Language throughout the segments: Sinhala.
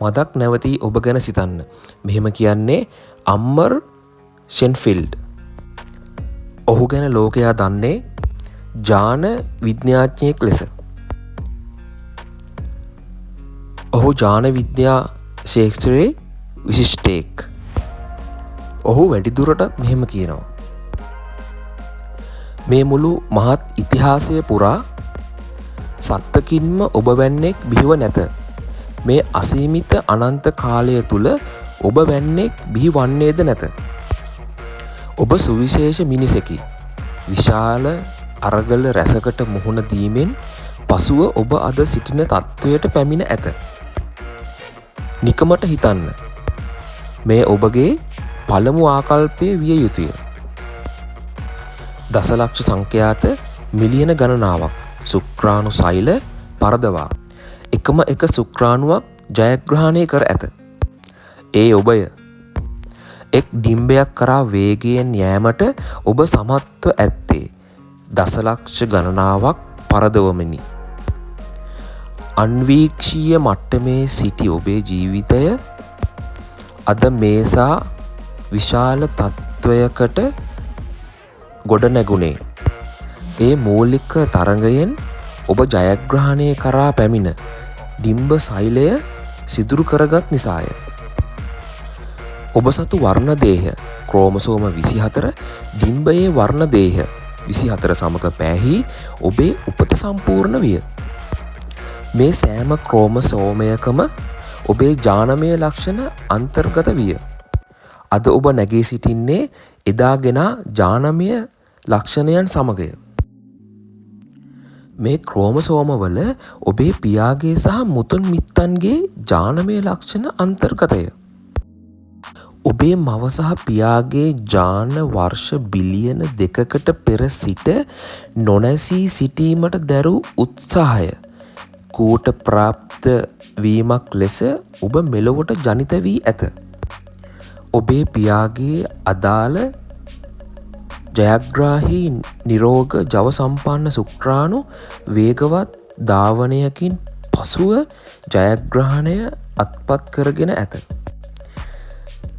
මදක් නැවතී ඔබ ගැන සිතන්න. මෙහෙම කියන්නේ අම්මර් ෂෙන්ෆිල්ඩ්. ඔහු ගැන ලෝකයා දන්නේ ජාන විද්‍යාඥයෙක් ලෙස. ඔහු ජාන විද්‍යා ශාස්ත්‍රයේ විශිෂ්ටයෙක්. ඔහු වැඩිදුරටත් මෙහෙම කියනවා. මේ මුළු මහත් ඉතිහාසය පුරා සත්තකින්ම ඔබ වැන්නෙක් බිහිව නැත. මේ අසීමිත අනන්ත කාලය තුල ඔබ වැන්නෙක් බිහි වන්නේද නැත. ඔබ සුවිශේෂ මිනිසෙකි. විශාල අරගල රැසකට මුහුණ දීමෙන් පසුව ඔබ අද සිටින තත්ත්වයට පැමිණ ඇත. නිකමට හිතන්න. මේ ඔබගේ පළමු ආකල්පය විය යුතුය. දසලක්ෂ සංඛ්‍යාත මිලියන ගණනාවක් ශුක්‍රාණු සෛල පරදවා එකම එක ශුක්‍රාණුවක් ජයග්‍රහණය කර ඇත. ඒ ඔබය. එක් ඩිම්බයක් කරා වේගයෙන් යෑමට ඔබ සමත්ව ඇත්තේ දසලක්ෂ ගණනාවක් පරදවමිනි. අන්වීක්ෂීය මට්ටමේ සිටි ඔබේ ජීවිතය අද මේසා විශාල තත්ත්වයකට ගොඩ නැගුණේ ඒ මූලික තරඟයෙන් ඔබ ජයග්‍රහණය කරා පැමිණ ඩිම්බ සෛලය සිදුරු කරගත් නිසාය. ඔබ සතු වර්ණ දේහ ක්‍රෝමසෝම 24 ඩිම්බයේ වර්ණ දේහ 24 සමග පෑහි ඔබේ උපත සම්පූර්ණ විය. මේ සෑම ක්‍රෝමසෝමයකම ඔබේ ජානමය ලක්ෂණ අන්තර්ගත විය. අද ඔබ නැගී සිටින්නේ එදාගෙන ජානමය ලක්ෂණයන් සමගය. මේ ක්‍රෝමසෝමවල ඔබේ පියාගේ සහ මුතුන් මිත්තන්ගේ ජානමය ලක්ෂණ අන්තර්ගතය. ඔබේ මව සහ පියාගේ ජාන වර්ෂ බිලියන 2කට පෙර සිට නොනැසී සිටීමට දැරූ උත්සාහය කූට ප්‍රාප්ත වීමක් ලෙස ඔබ මෙලොවට ජනිත වී ඇත. ඔබේ පියාගේ අදාළ ජයග්‍රාහී නිරෝග ජව සම්පන්න ශුක්‍රාණු වේගවත් ධාවනයකින් පසුව ජයග්‍රහණය අත්පත් කරගෙන ඇත.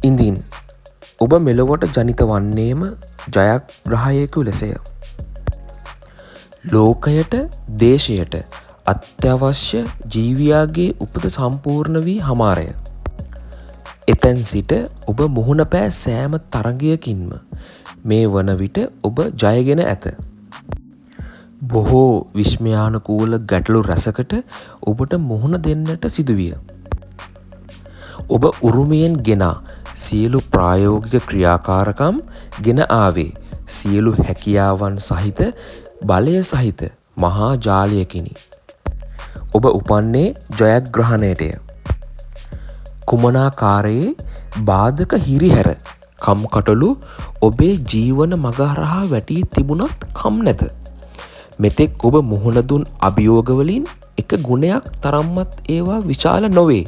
ඉඳින් ඔබ මෙලොවට ජනිත වන්නේම ජයග්‍රාහකයෙකු ලෙසය. ලෝකයට දේශයට අත්‍යවශ්‍ය ජීවියාගේ උපත සම්පූර්ණ වී හමාරය. එතැන් සිට ඔබ මුහුණ පෑ සෑම තරගයකින්ම මේ වන විට ඔබ ජයගෙන ඇත. බොහෝ විස්මයානුකූල ගැටලු රැසකට ඔබට මුහුණ දෙන්නට සිදුවිය. ඔබ උරුමයෙන් ගෙනා සියලු ප්‍රායෝගික ක්‍රියාකාරකම් ගෙන ආවේ සියලු හැකියාවන් සහිත බලය සහිත මහා ජාලයකිනි. ඔබ උපන්නේ ජයග්‍රහණයටය. කුමනාකාරයේ බාධක හිරිහැර කම්කටොළු ඔබේ ජීවන මගහරහා වැටී තිබුණත් කම් නැත. මෙතෙක් ඔබ මුහුණ දුන් අභියෝගවලින් එක ගුණයක් තරම්වත් ඒවා විශාල නොවේ.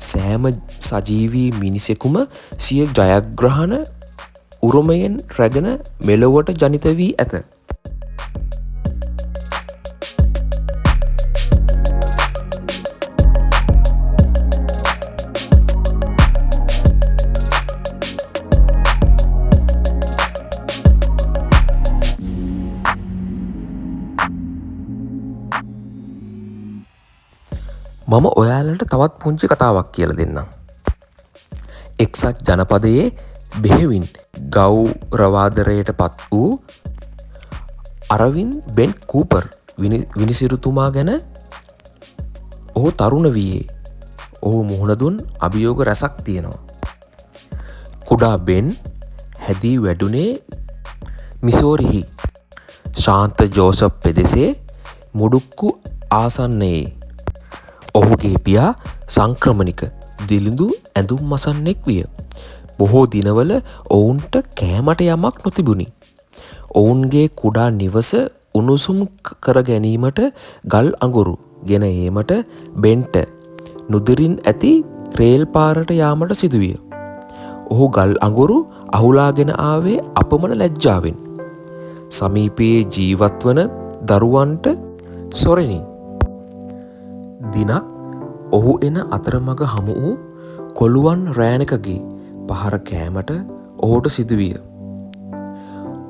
සෑම සජීවී මිනිසෙකුම සිය ජයග්‍රහණ උරුමයෙන් රැගෙන මෙලොවට ජනිත වී ඇත. මම ඔයාලට තවත් පුංචි කතාවක් කියලා දෙන්නම්. එක්සත් ජනපදයේ බෙහෙවින් ගෞරවාදරයට පත් වූ අරවින් බෙන් කූපර් විනිසිරුතුමා ගැන ඔහු තරුණ වියේ ඔහු මුහුණ දුන් අභියෝග රැසක් තියෙනවා. කුඩා බෙන් හැදී වැඩුණේ මිසෝරිහි ශාන්ත ජෝසප් පෙදෙසේ මුඩුක්කු ආසන්නයේ. ඔහුගේ පියා සංක්‍රමණික දිලිඳු ඇඳුම් මසන්නෙක් විය. බොහෝ දිනවල ඔවුන්ට කෑමට යමක් නොතිබුණි. ඔවුන්ගේ කුඩා නිවස උණුසුම් කර ගැනීමට ගල් අඟුරු ගෙන ඒමට බෙන්ට නුදුරින් ඇති රේල් පාරට යාමට සිදුවිය. ඔහු ගල් අඟුරු අහුලාගෙන ආවේ අපමණ ලැජ්ජාවෙන්. සමීපයේ ජීවත්වන දරුවන්ට සොරෙනි. දිනක් ඔහු එන අතරමඟ හමු වූ කොළුවන් රෑනකගේ පහර කෑමට ඔහුට සිදුවිය.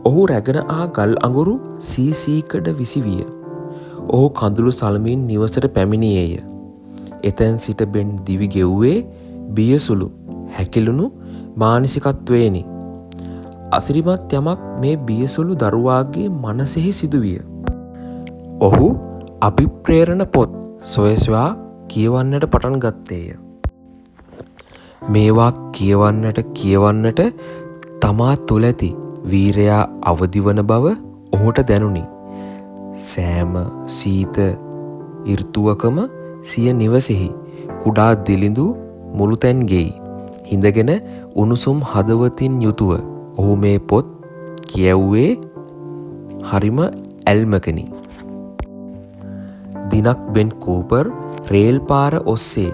ඔහු රැගෙන ආ ගල් අඟුරු සීසීකඩ විසිවිය. ඔහු කඳුළු සලමින් නිවසට පැමිණියේය. එතැන් සිට බෙන් දිවි ගෙව්වේ බියසුළු හැකිලුණු මානසිකත්වයෙනි. අසිරිමත් යමක් මේ බියසුළු දරුවාගේ මනසෙහි සිදුවිය. ඔහු අභිප්‍රේරණ පොත් සොයසොයා කියවන්නට පටන් ගත්තේය. මේවා කියවන්නට තමා තුළ ඇති වීරයා අවදිවන බව ඔහුට දැනුනි. සෑම සීත ඍතුවකම සිය නිවසෙහි කුඩා දිලිඳු මුළුතැන් ගෙයි. හිඳගෙන උණුසුම් හදවතින් යුතුව ඔහු මේ පොත් කියවුවේ හරිම ඇල්මකනි. දිනක් බෙන් කූපර් රේල් පාර ඔස්සේ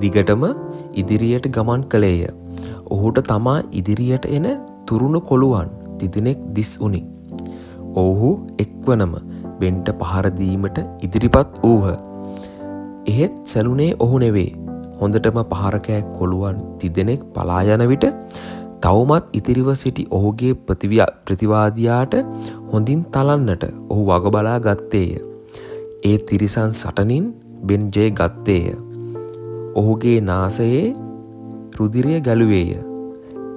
දිගටම ඉදිරියට ගමන් කළේය. ඔහුට තමා ඉදිරියට එන තුරුණු කොළුවන් තිදෙනෙක් දිස් වුණි. ඔවුහු එක්වනම බෙන්ට පහර දීමට ඉදිරිපත් වූහ. එහෙත් සැලුනේ ඔහු නෙවේ. හොඳටම පහර කෑ කොළුවන් තිදෙනෙක් පලා යන විට තවමත් ඉතිරිව සිටි ඔහුගේ ප්‍රතිවාදියාට හොඳින් තලන්නට ඔහු වග බලා ගත්තේය. ඒ තිරිසන් සටනින් බෙන් ජය ගත්තේය. ඔහුගේ නාසයේ රුධිරය ගැලුවේය.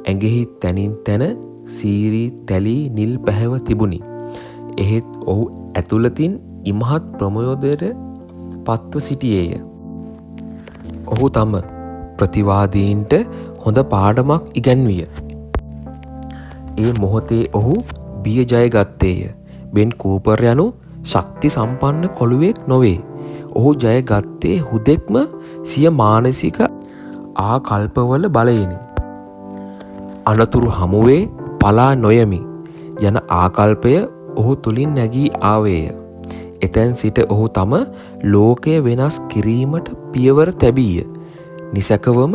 ඇඟෙහි තැනින් තැන සීරී තැලී නිල් පැහැව තිබුණි. එහෙත් ඔහු ඇතුළතින් ඉමහත් ප්‍රමෝදයට පත්ව සිටියේය. ඔහු තම ප්‍රතිවාදීන්ට හොඳ පාඩමක් ඉගැන්විය. ඒ මොහොතේ ඔහු බිය ජය ගත්තේය. බෙන් කූපර් යනු ශක්ති සම්පන්න කොළුවෙක් නොවේ. ඔහු ජය ගත්තේ හුදෙක්ම සිය මානසික ආකල්පවල බලයෙනි. අනතුරු හමුවේ පලා නොයමි යන ආකල්පය ඔහු තුළින් නැගී ආවේය. එතැන් සිට ඔහු තම ලෝකය වෙනස් කිරීමට පියවර තැබීය. නිසැකවම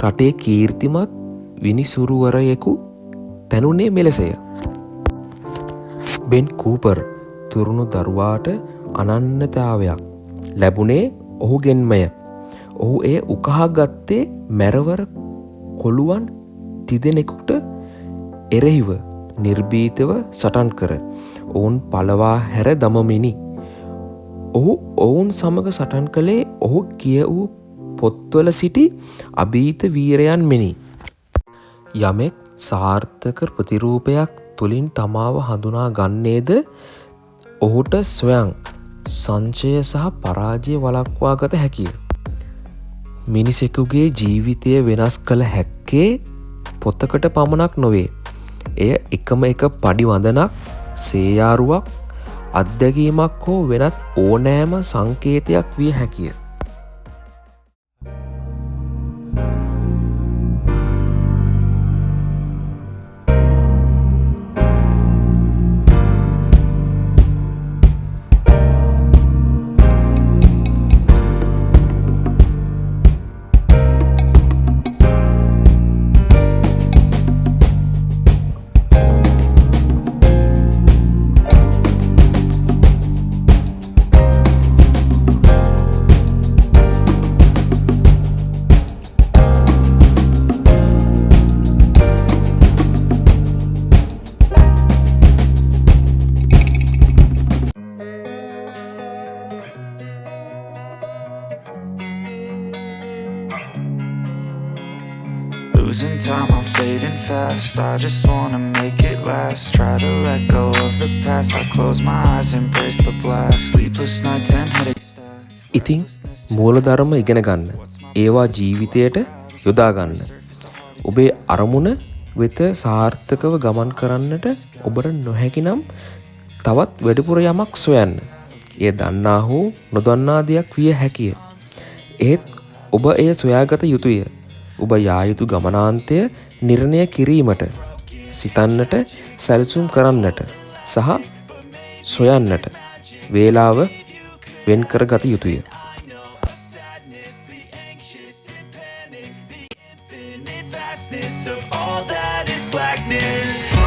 රටේ කීර්තිමත් විනිසුරුවරයෙකු තැනුනේ මෙලෙසය. බෙන් කූපර් තුරුණු දරුවාට අනන්‍යතාවයක් ලැබුණේ ඔහුගෙන්මය. ඔහු එය උකහා ගත්තේ මැරවර කොළුවන් තිදෙනෙකුට එරෙහිව නිර්භීතව සටන් කර ඔවුන් පලවා හැර දමමිනි. ඔහු ඔවුන් සමග සටන් කළේ ඔහු කියවූ පොත්වල සිටි අභීත වීරයන් මෙනි. යමෙක් සාර්ථක ප්‍රතිරූපයක් තුළින් තමාව හඳුනා ගන්නේද ඔහුට ස්වයං සංශය සහ පරාජය වළක්වා ගත හැකිය. මිනිසෙකුගේ ජීවිතය වෙනස් කළ හැක්කේ පොතකට පමණක් නොවේ. එය එකම එක පඩිවඳනක්, සේයාරුවක්, අත්දැකීමක් හෝ වෙනත් ඕනෑම සංකේතයක් විය හැකිය. Losing time, I'm fading fast. I just wanna make it last. Try to let go of the past. I close my eyes, embrace the blast. Sleepless nights and headaches. ඉතින් මූලධර්ම ඉගෙන ගන්න. ඒවා ජීවිතයට යොදා ගන්න. ඔබේ අරමුණ වෙත සාර්ථකව ගමන් කරන්නට ඔබට නොහැකි නම් තවත් වැඩිපුර යමක් සොයන්න. එය දන්නා හෝ නොදන්නා දෙයක් විය හැකිය. ඒත් ඔබ එය සොයාගත යුතුය. ඔබ යා යුතු ගමනාන්තය නිර්ණය කිරීමට, සිතන්නට, සැලසුම් කරන්නට සහ සොයන්නට වේලාව වෙන් කරගත යුතුය. Of all that is blackness.